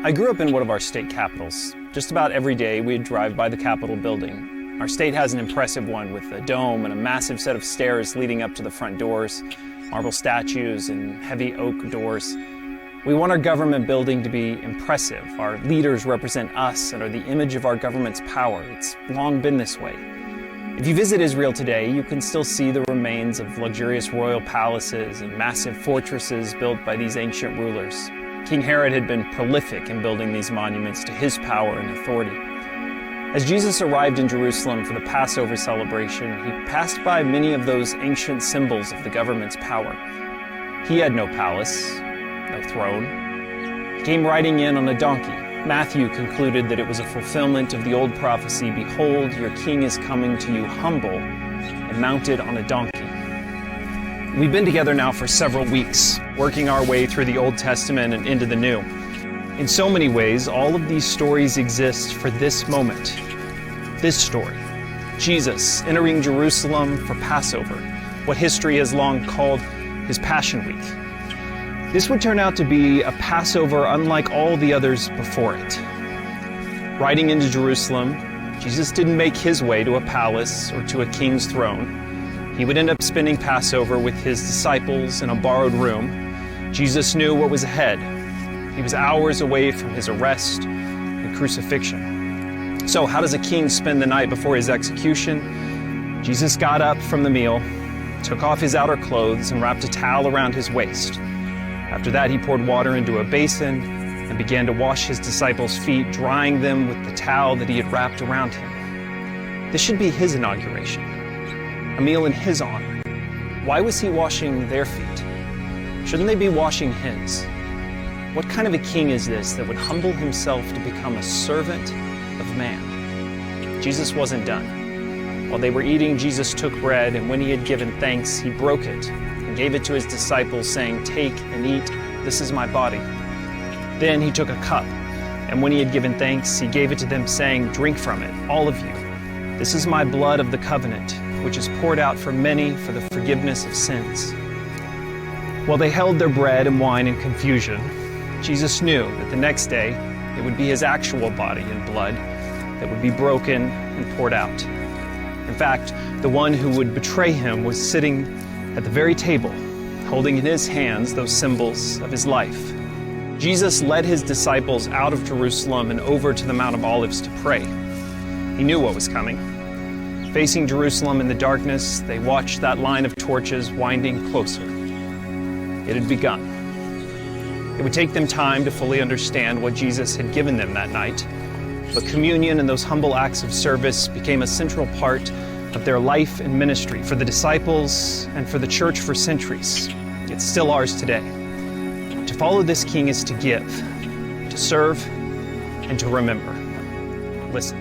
I grew up in one of our state capitals. Just about every day we'd drive by the Capitol building. Our state has an impressive one with a dome and a massive set of stairs leading up to the front doors, marble statues and heavy oak doors. We want our government building to be impressive. Our leaders represent us and are the image of our government's power. It's long been this way. If you visit Israel today, you can still see the remains of luxurious royal palaces and massive fortresses built by these ancient rulers. King Herod had been prolific in building these monuments to his power and authority. As Jesus arrived in Jerusalem for the Passover celebration, he passed by many of those ancient symbols of the government's power. He had no palace, no throne. He came riding in on a donkey. Matthew concluded that it was a fulfillment of the old prophecy, "Behold, your king is coming to you humble and mounted on a donkey." We've been together now for several weeks, working our way through the Old Testament and into the New. In so many ways, all of these stories exist for this moment. This story, Jesus entering Jerusalem for Passover, what history has long called his Passion Week. This would turn out to be a Passover unlike all the others before it. Riding into Jerusalem, Jesus didn't make his way to a palace or to a king's throne. He would end up spending Passover with his disciples in a borrowed room. Jesus knew what was ahead. He was hours away from his arrest and crucifixion. So how does a king spend the night before his execution? Jesus got up from the meal, took off his outer clothes, and wrapped a towel around his waist. After that, he poured water into a basin and began to wash his disciples' feet, drying them with the towel that he had wrapped around him. This should be his inauguration, a meal in his honor. Why was he washing their feet? Shouldn't they be washing his? What kind of a king is this that would humble himself to become a servant of man? Jesus wasn't done. While they were eating, Jesus took bread, and when he had given thanks, he broke it and gave it to his disciples, saying, "Take and eat, this is my body." Then he took a cup, and when he had given thanks, he gave it to them, saying, "Drink from it, all of you. This is my blood of the covenant, which is poured out for many for the forgiveness of sins." While they held their bread and wine in confusion, Jesus knew that the next day it would be his actual body and blood that would be broken and poured out. In fact, the one who would betray him was sitting at the very table, holding in his hands those symbols of his life. Jesus led his disciples out of Jerusalem and over to the Mount of Olives to pray. He knew what was coming. Facing Jerusalem in the darkness, they watched that line of torches winding closer. It had begun. It would take them time to fully understand what Jesus had given them that night, but communion and those humble acts of service became a central part of their life and ministry for the disciples and for the church for centuries. It's still ours today. To follow this king is to give, to serve, and to remember. Listen.